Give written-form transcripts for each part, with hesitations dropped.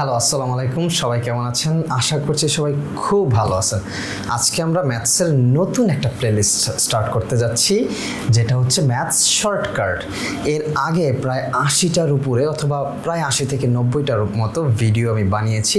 Hello, আসসালামু আলাইকুম। সবাই কেমন আছেন? আশা করছি সবাই খুব ভালো আছেন। আজকে আমরা ম্যাথসের নতুন একটা প্লেলিস্ট স্টার্ট করতে যাচ্ছি, যেটা হচ্ছে ম্যাথস শর্টকাট। এর আগে প্রায় 80টার উপরে অথবা প্রায় 80 থেকে 90টার মতো ভিডিও আমি বানিয়েছি,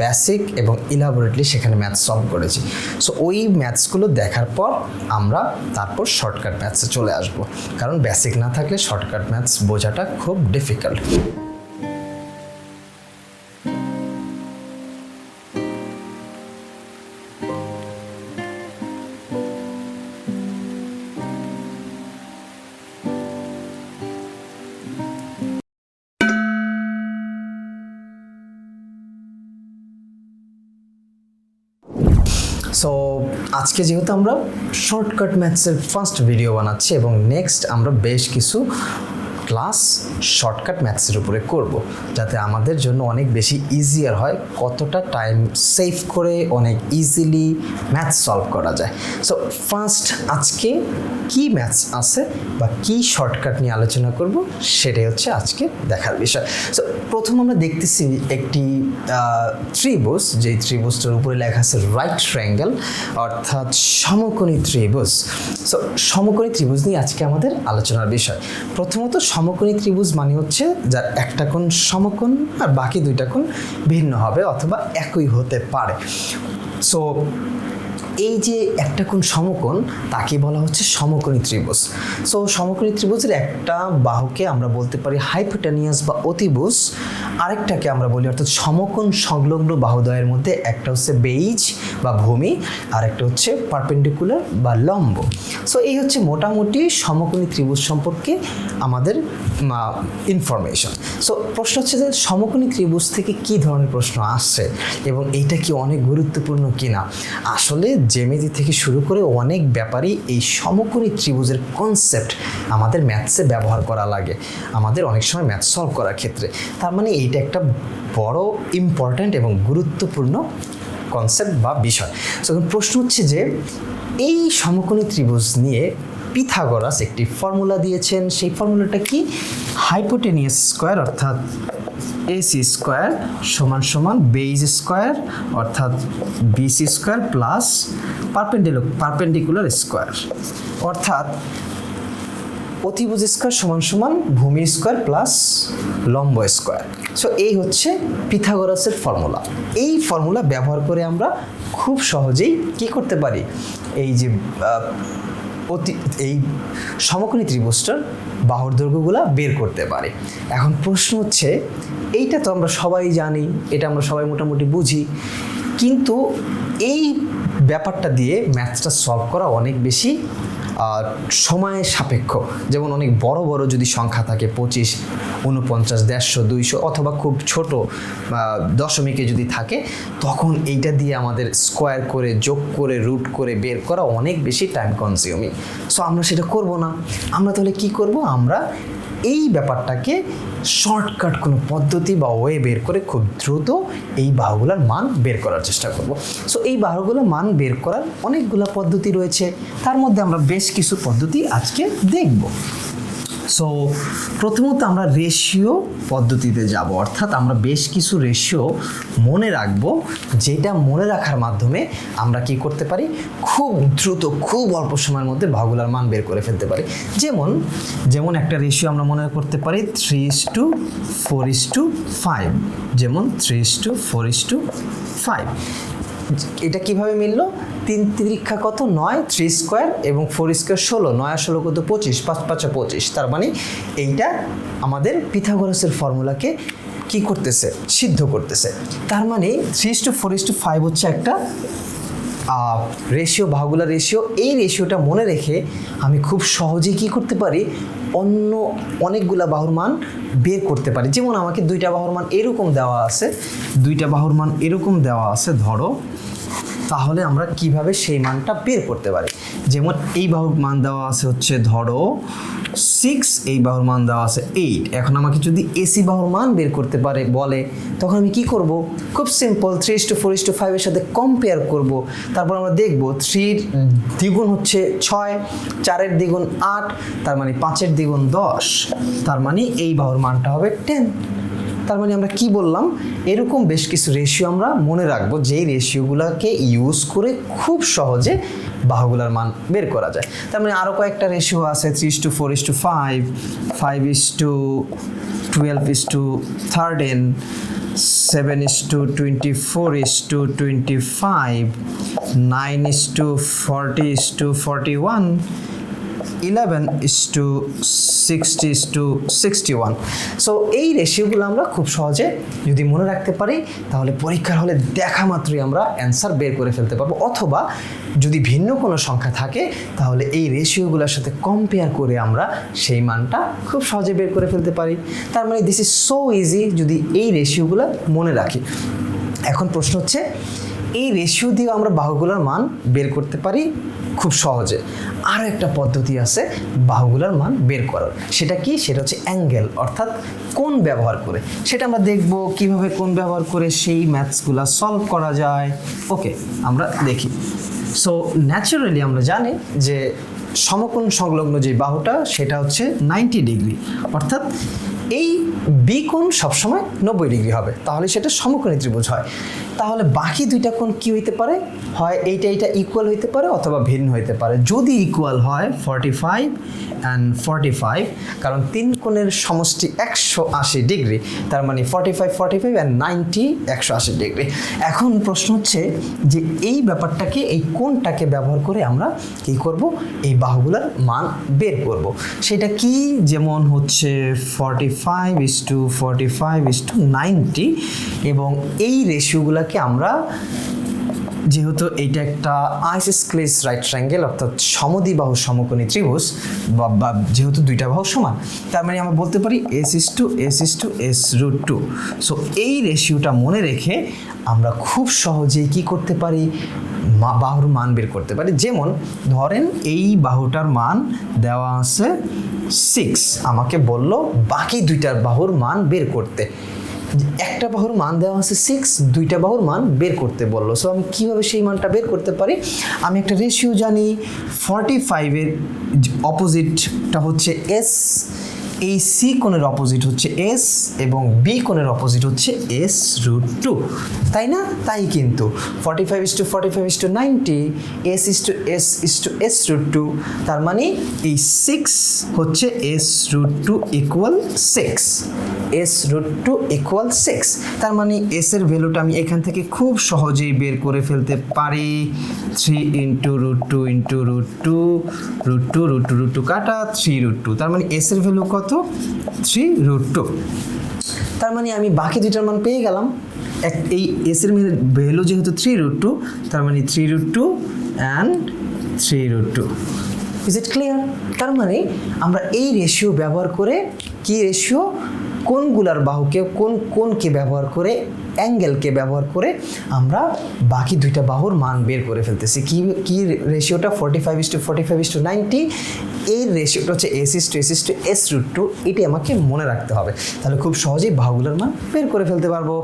বেসিক এবং ইলাবোরেটলি সেখানে ম্যাথস সলভ করেছি। সো ওই ম্যাথসগুলো দেখার পর আমরা তারপর শর্টকাট ম্যাথসে চলে আসব, কারণ বেসিক না থাকলে শর্টকাট ম্যাথস বোঝাটা খুব ডিফিকাল্ট। সো আজকে যেহেতু আমরা শর্টকাট ম্যাথসের ফার্স্ট ভিডিও বানাচ্ছি এবং নেক্সট আমরা বেশ কিছু ক্লাস শর্টকাট ম্যাথসের উপরে করব, যাতে আমাদের জন্য অনেক বেশি ইজিয়ার হয়, কতটা টাইম সেভ করে অনেক ইজিলি ম্যাথস সলভ করা যায়। সো ফার্স্ট আজকে কি ম্যাথস আছে বা কি শর্টকাট নিয়ে আলোচনা করব, সেটাই হচ্ছে আজকে দেখার বিষয়। সো প্রথম আমরা দেখতেছি একটি ত্রিভুজ, যেই ত্রিভুজটার উপরে লেখা আছে রাইট ট্রায়াঙ্গেল, অর্থাৎ সমকোণী ত্রিভুজ। সো সমকোণী ত্রিভুজ নিয়ে আজকে আমাদের আলোচনার বিষয়। প্রথমত সমকোণী ত্রিভুজ মানে হচ্ছে যার একটা কোণ সমকোণ আর বাকি দুইটা কোণ ভিন্ন হবে অথবা একই হতে পারে। সো এই যে একটা কোণ সমকোণ, তাকে বলা হচ্ছে সমকোণী ত্রিভুজ। সো সমকোণী ত্রিভুজের একটা বাহুকে আমরা বলতে পারি হাইপোটেনিয়াস বা অতিভুজ, আরেকটাকে আমরা বলি অর্থাৎ সমকোণ সংলগ্ন বাহুদ্বয়ের মধ্যে একটা হচ্ছে বেইজ বা ভূমি, আর একটা হচ্ছে পারপেন্ডিকুলার বা লম্ব। সো এই হচ্ছে মোটামুটি সমকোণী ত্রিভুজ সম্পর্কে আমাদের ইনফরমেশন। সো প্রশ্ন হচ্ছে যে সমকোণী ত্রিভুজ থেকে কি ধরনের প্রশ্ন আসছে এবং এইটা কি অনেক গুরুত্বপূর্ণ কিনা। আসলে জ্যামিতি থেকে শুরু করে অনেক ব্যাপারই এই সমকোণী ত্রিভুজের কনসেপ্ট আমাদের ম্যাথসে ব্যবহার করা লাগে আমাদের অনেক সময় ম্যাথ সলভ করার ক্ষেত্রে। তার মানে এইটা একটা বড় ইম্পর্ট্যান্ট এবং গুরুত্বপূর্ণ কনসেপ্ট বা বিষয়। সো প্রশ্ন হচ্ছে যে এই সমকোণী ত্রিভুজ নিয়ে পিথাগোরাস একটি ফর্মুলা দিয়েছেন। সেই ফর্মুলাটা কি? হাইপোটেনিয়াস স্কোয়ার অর্থাৎ এসি স্কোয়ার সমান সমান বেইজ স্কোয়ার অর্থাৎ BC square plus perpendicular square অর্থাৎ অতিভুজ স্কোয়ার সমান সমান ভূমি স্কোয়ার প্লাস লম্ব স্কোয়ার। সো এই হচ্ছে পিথাগোরাসের ফর্মুলা। এই ফর্মুলা ব্যবহার করে আমরা খুব সহজেই কি করতে পারি, এই যে এই সমকোণী ত্রিভুজটার বাহুর দৈর্ঘ্যগুলো বের করতে পারি। এখন প্রশ্ন হচ্ছে, এইটা তো আমরা সবাই জানি, এটা আমরা সবাই মোটামুটি বুঝি, কিন্তু এই ব্যাপারটা দিয়ে ম্যাথসটা সলভ করা অনেক বেশি সময় সাপেক্ষ। যেমন অনেক বড় বড় যদি সংখ্যা থাকে 25, 49, 150, 200 অথবা খুব ছোট দশমিকে যদি থাকে, তখন এইটা দিয়ে আমাদের স্কোয়ার করে যোগ করে রুট করে বের করা অনেক বেশি টাইম কনজিউমিং। সো আমরা সেটা করব না। আমরা তাহলে কি করব? আমরা এই ব্যাপারটাকে শর্টকাট কোনো পদ্ধতি বা ওয়ে বের করে খুব দ্রুত এই বাহুগুলোর মান বের করার চেষ্টা করব। সো এই বাহুগুলোর মান বের করার অনেকগুলো পদ্ধতি রয়েছে, তার মধ্যে আমরা বেশ কিছু পদ্ধতি আজকে দেখব। সো প্রথমত আমরা রেশিও পদ্ধতিতে যাব, অর্থাৎ আমরা বেশ কিছু রেশিও মনে রাখব, যেটা মনে রাখার মাধ্যমে আমরা কি করতে পারি, খুব দ্রুত খুব অল্প সময়ের মধ্যে বাহুগুলোর মান বের করে ফেলতে পারি। যেমন একটা রেশিও আমরা মনে করতে পারি 3:4:5, যেমন 3:4:5। এটা কিভাবে মিললো? 3 তিরিক্ষা কত? 9, 3 স্কোয়ার এবং 4 স্কোয়ার 16, 9 আর 16 কত? 25, 5 5 25। তার মানে এইটা আমাদের পিথাগোরাসের ফর্মুলাকে কি করতেছে? সিদ্ধ করতেছে। তার মানে 3:4:5 হচ্ছে একটা রেশিও, বাহুগুলার রেশিও। এই রেশিওটা মনে রেখে আমি খুব সহজেই কি করতে পারি, অন্য অনেকগুলা বাহুর মান বের করতে পারি। যেমন আমাকে দুইটা বাহুর মান এরকম দেওয়া আছে, ধরো, তাহলে আমরা কিভাবে সেই মানটা বের করতে পারি। যেমন এই বাহুর মান দেওয়া আছে হচ্ছে ধরো 6, এই বাহুর মান দেওয়া আছে 8। এখন আমাকে যদি এসি বাহুর মান বের করতে বলে, তখন আমি কি করব? খুব সিম্পল, 3:4:5 এর সাথে কম্পেয়ার করব। তারপর আমরা দেখব 3 দ্বিগুণ হচ্ছে 6, 4 দ্বিগুণ 8, তার মানে 5 দ্বিগুণ 10, তার মানে এই বাহুর মানটা হবে 10। তার মানে আমরা কি বললাম, এরকম বেশ কিছু রেশিও আমরা মনে রাখবো, যেই রেশিওগুলোকে ইউজ করে খুব সহজে বাহুগুলোর মান বের করা যায়। তার মানে আরও কয়েকটা রেশিও আছে, 3:4:5, 5:12:13, 7:24:25, 9:40:41, 11:60:61। সো এই রেশিওগুলো আমরা খুব সহজে যদি মনে রাখতে পারি তাহলে পরীক্ষার হলে দেখা মাত্রই আমরা অ্যান্সার বের করে ফেলতে পারবো, অথবা যদি ভিন্ন কোনো সংখ্যা থাকে তাহলে এই রেশিওগুলোর সাথে কম্পেয়ার করে আমরা সেই মানটা খুব সহজে বের করে ফেলতে পারি। তার মানে দিস ইজ সো ইজি যদি এই রেশিওগুলো মনে রাখি। এখন প্রশ্ন হচ্ছে, এই রেশিও দিয়ে আমরা বাহুগুলোর মান বের করতে পারি খুব সহজে। আরও একটা পদ্ধতি আছে বাহুগুলোর মান বের করার, সেটা কি? সেটা হচ্ছে অ্যাঙ্গেল, অর্থাৎ কোণ ব্যবহার করে। সেটা আমরা দেখব কিভাবে কোণ ব্যবহার করে সেই ম্যাথসগুলো সলভ করা যায়। ওকে, আমরা দেখি। সো ন্যাচারালি আমরা জানি যে সমকোণ সংলগ্ন যে বাহুটা সেটা হচ্ছে 90 ডিগ্রি, অর্থাৎ এই বি কোণ সবসময় 90 ডিগ্রি হবে, তাহলে সেটা সমকোণী ত্রিভুজ হয়। তাহলে বাকি দুইটা কোণ কি হইতে পারে? হয় এইটা ইকুয়াল হইতে পারে অথবা ভিন্ন হইতে পারে। যদি ইকুয়াল হয় 45 অ্যান্ড 45, কারণ তিন কোণের সমষ্টি 180 ডিগ্রি, তার মানে 45 অ্যান্ড 90 180 ডিগ্রি। এখন প্রশ্ন হচ্ছে যে এই ব্যাপারটাকে, এই কোণটাকে ব্যবহার করে আমরা কি করব? এই বাহুগুলোর মান বের করব। সেটা কি? যেমন হচ্ছে 45:45:90, এবং এই রেশিওগুলোকে আমরা, যেহেতু এইটা একটা আইসোসেলেস রাইট ট্রায়াঙ্গেল অর্থাৎ সমদ্বিবাহু সমকোণী ত্রিভুজ, বা যেহেতু দুইটা বাহু সমান, তার মানে আমরা বলতে পারি S:S:S√2। সো এই রেশিওটা মনে রেখে আমরা খুব সহজেই কি করতে পারি? বাহুর মান বের করতে পারি। যেমন ধরেন এই বাহুটার মান দেওয়া আছে 6, আমাকে বলল বাকি দুইটার বাহুর মান বের করতে। একটা বাহুর মান দেওয়া আছে 6, দুইটা বাহুর মান বের করতে বললো। সো আমি কীভাবে সেই মানটা বের করতে পারি? আমি একটা রেশিও জানি, 45-এর অপোজিটটা হচ্ছে S, এই সি কোণের অপোজিট হচ্ছে S, এবং বি কোণের অপোজিট হচ্ছে S√2, তাই না? তাই কিন্তু 45:45:90, S:S:S√2, তার মানে এই 6 হচ্ছে S√2 ইকুয়াল 6, S√2 ইকুয়াল 6। তার মানে S এর ভ্যালুটা আমি এখান থেকে খুব সহজেই বের করে ফেলতে পারি। 3 × √2 × √2 কাটা 3√2, তার মানে S এর ভ্যালু কত? 3√2। তার মানে আমি বাকি দুইটার মান পেয়ে গেলাম। এই S এর ভ্যালু যেহেতু 3√2, তার মানে 3√2 অ্যান্ড 3√2। Is it clear? তার মানে আমরা এই রেশিও ব্যবহার করে, কি রেশিও? কোণগুলার বাহুকে, কোণকে ব্যবহার করে, অ্যাঙ্গেলকে ব্যবহার করে আমরা বাকি দুইটা বাহুর মান বের করে ফেলতেছি। কি রেশিওটা? 45:45:90। এর রেশিওটা হচ্ছে S:S:S√2। এটি আমাকে মনে রাখতে হবে, তাহলে খুব সহজেই বাহুগুলোর মান বের করে ফেলতে পারবো।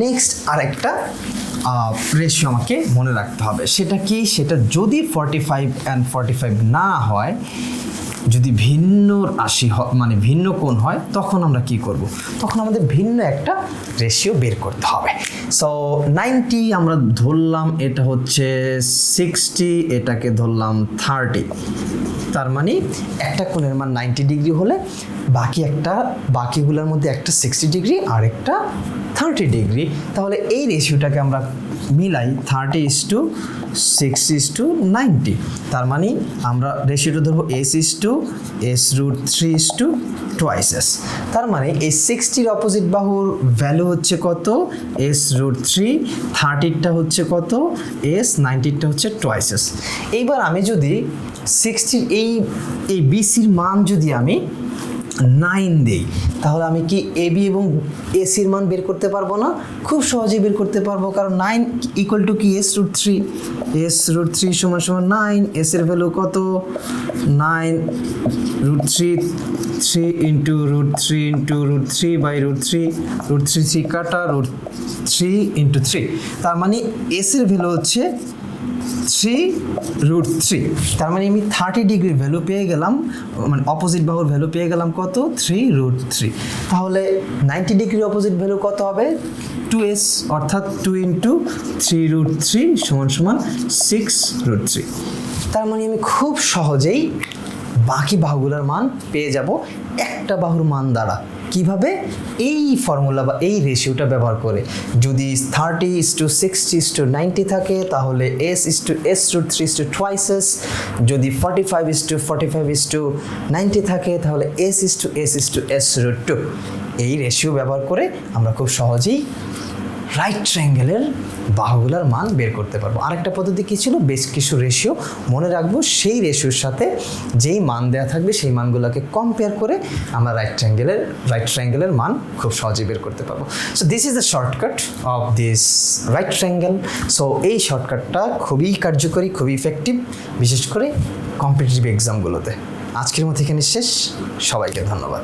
নেক্সট আরেকটা রেশিও আমাকে মনে রাখতে হবে, সেটা কি? সেটা যদি 45 অ্যান্ড 45 না হয়, যদি ভিন্ন রাশি মানে ভিন্ন কোণ হয়, তখন আমরা কি করব? তখন আমাদের ভিন্ন একটা রেশিও বের করতে হবে। সো 90 আমরা ধরলাম এটা হচ্ছে 60, এটাকে ধরলাম 30, তার মানে একটা কোণের মান 90 ডিগ্রি হলে বাকিগুলোর মধ্যে একটা 60 ডিগ্রি আর একটা 30 ডিগ্রি। তাহলে এই রেশিওটাকে আমরা মিলাই 30:60:90, তার মানে আমরা রেশিওটা ধরবো S:S√3/2S। তার মানে এই 60-র অপোজিট বাহুর ভ্যালু হচ্ছে কত? S√3, 30-টা হচ্ছে কত? S, 90-টা হচ্ছে 2S। এইবার আমি যদি 60-র এই BCর মান যদি আমি 9 দেই, তাহলে আমি কি AB এবং ACর মান বের করতে পারবো না? খুব সহজেই বের করতে পারবো, কারণ 9 ইকুয়াল টু কি? S√3, S√3 = 9। S এর ভ্যালু কত? 9 √3, 3 × √3 × √3/√3, √3 কাটা √3 × 3, তার মানে S এর ভ্যালু হচ্ছে 3√3। তার মানে আমি 30 ডিগ্রি ভ্যালু পেয়ে গেলাম, মানে অপোজিট বাহুর ভ্যালু পেয়ে গেলাম কত, 3√3। তাহলে 90 ডিগ্রি অপোজিট ভ্যালু কত হবে, 2s, অর্থাৎ 2 ইন্টু 3√3 সমান সমান 6√3। তার মানে আমি খুব সহজেই বাকি বাহুগুলোর মান পেয়ে যাব একটা বাহুর মান দ্বারা। কিভাবে, এই ফর্মুলা বা এই রেশিওটা ব্যবহার করে। যদি 30:60:90 থাকে তাহলে s:s√3:2s, যদি 45:45:90 থাকে তাহলে s:s:s√2। এই রেশিও ব্যবহার করে আমরা খুব সহজেই রাইট ট্রায়াঙ্গেলের বাহুগুলোর মান বের করতে পারবো। আরেকটা পদ্ধতি কী ছিল, বেশ কিছু রেশিও মনে রাখবো, সেই রেশিওর সাথে যেই মান দেওয়া থাকবে সেই মানগুলোকে কম্পেয়ার করে আমরা রাইট ট্রায়াঙ্গেলের মান খুব সহজেই বের করতে পারবো। So this is the shortcut of this right triangle. So এই শর্টকাটটা খুবই কার্যকরী, খুবই ইফেক্টিভ, বিশেষ করে কম্পিটিটিভ এক্সামগুলোতে। আজকের মতো এখানে শেষ, সবাইকে ধন্যবাদ।